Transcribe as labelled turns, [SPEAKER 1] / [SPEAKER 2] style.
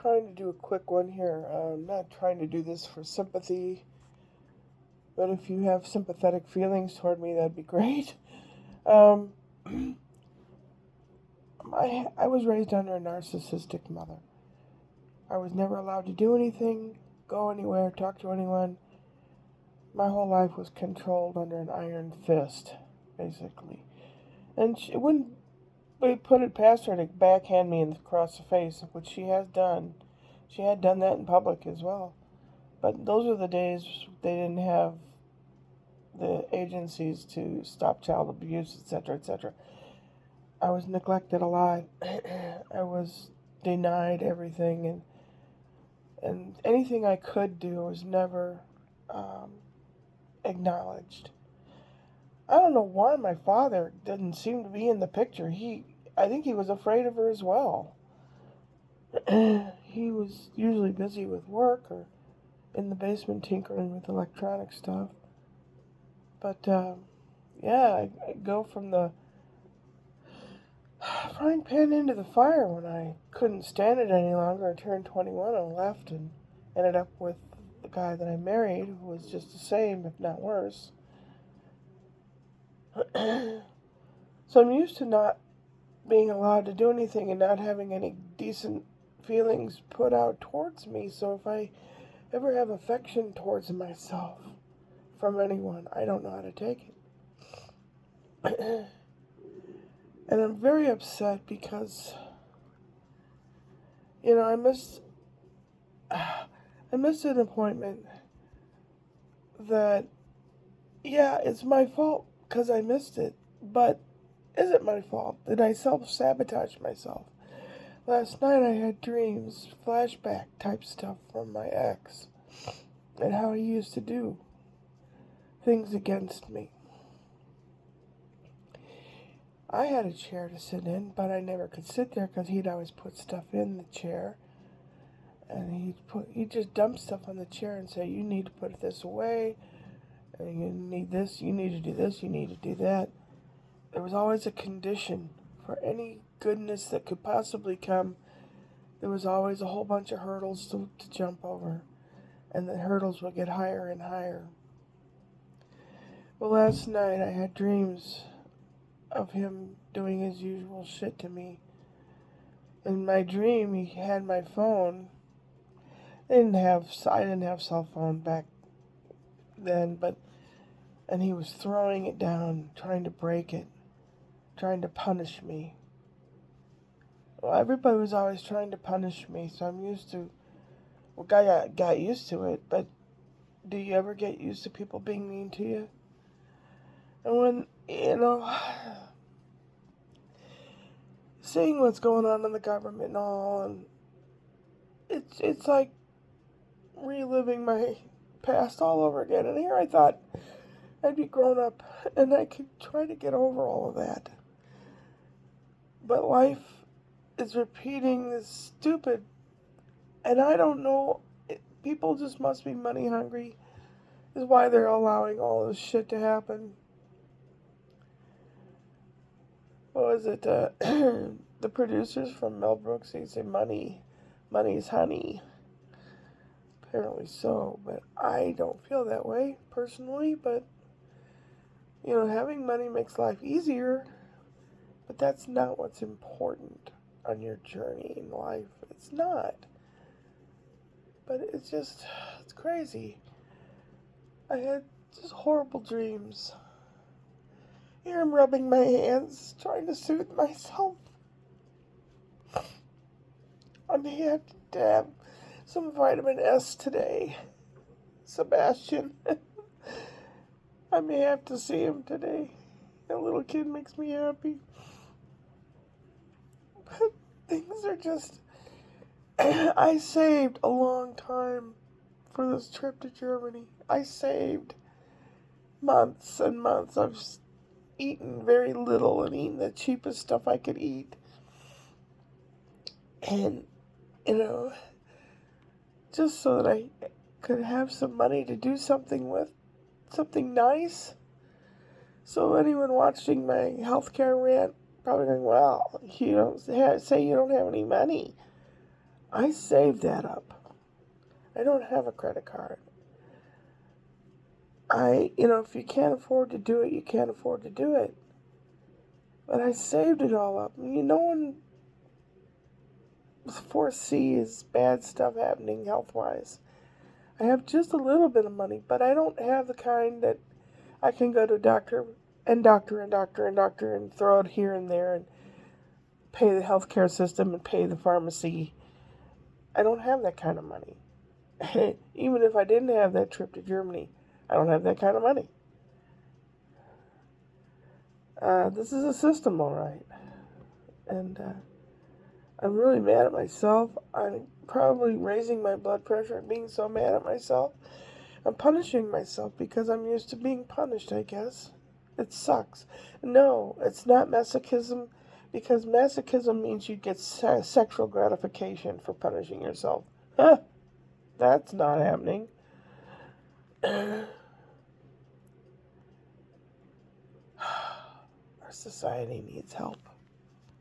[SPEAKER 1] trying to do a quick one here. I'm not trying to do this for sympathy, but if you have sympathetic feelings toward me, that'd be great. Um, I was raised under a narcissistic mother. I was never allowed to do anything, go anywhere, talk to anyone. My whole life was controlled under an iron fist, basically. And she wouldn't put it past her to backhand me across the face, which she has done. She had done that in public as well. But those were the days they didn't have the agencies to stop child abuse, etc., etc. I was neglected a lot. I was denied everything, and anything I could do was never um, acknowledged. I don't know why my father didn't seem to be in the picture. I think he was afraid of her as well. He was usually busy with work or in the basement tinkering with electronic stuff. But yeah, I go from the frying pan into the fire when I couldn't stand it any longer. I turned 21 and left and ended up with the guy that I married, who was just the same, if not worse. So I'm used to not being allowed to do anything and not having any decent feelings put out towards me. So if I ever have affection towards myself from anyone, I don't know how to take it. And I'm very upset because, I missed an appointment that, yeah, it's my fault because I missed it, but is it my fault? Did I self-sabotage myself? Last night I had dreams, flashback type stuff from my ex, and how he used to do things against me. I had a chair to sit in, but I never could sit there because he'd always put stuff in the chair. And he'd just dump stuff on the chair and say, you need to put this away, and you need this, you need to do this, you need to do that. There was always a condition for any goodness that could possibly come. There was always a whole bunch of hurdles to jump over, and the hurdles would get higher and higher. Well, last night I had dreams of him doing his usual shit to me. In my dream, he had my phone. I didn't have cell phone back then, and he was throwing it down, trying to break it, trying to punish me. Well, everybody was always trying to punish me, so I'm used to. Well, I got used to it, but do you ever get used to people being mean to you? And when seeing what's going on in the government and all, and it's like reliving my past all over again. And here I thought I'd be grown up and I could try to get over all of that. But life is repeating this stupid, and I don't know, people just must be money hungry, is why they're allowing all this shit to happen. What was it? The producers from Mel Brooks, they say money's honey. Apparently so, but I don't feel that way personally. But having money makes life easier, but that's not what's important on your journey in life. It's not. But it's crazy. I had just horrible dreams. Here I'm rubbing my hands, trying to soothe myself. I may have to have some vitamin S today. Sebastian. I may have to see him today. That little kid makes me happy. But things are just... I saved a long time for this trip to Germany. I saved months and months. I've eaten very little and eaten the cheapest stuff I could eat. And, just so that I could have some money to do something with, something nice. So anyone watching my healthcare rant probably going, well, you don't say you don't have any money. I saved that up. I don't have a credit card. If you can't afford to do it, you can't afford to do it. But I saved it all up. No one foresees bad stuff happening health-wise. I have just a little bit of money, but I don't have the kind that I can go to doctor and doctor and doctor and doctor and throw it here and there and pay the healthcare system and pay the pharmacy. I don't have that kind of money. Even if I didn't have that trip to Germany, I don't have that kind of money. This is a system, all right. And I'm really mad at myself. I'm probably raising my blood pressure and being so mad at myself. I'm punishing myself because I'm used to being punished, I guess. It sucks. No, it's not masochism, because masochism means you get sexual gratification for punishing yourself. Huh, that's not happening. Our society needs help.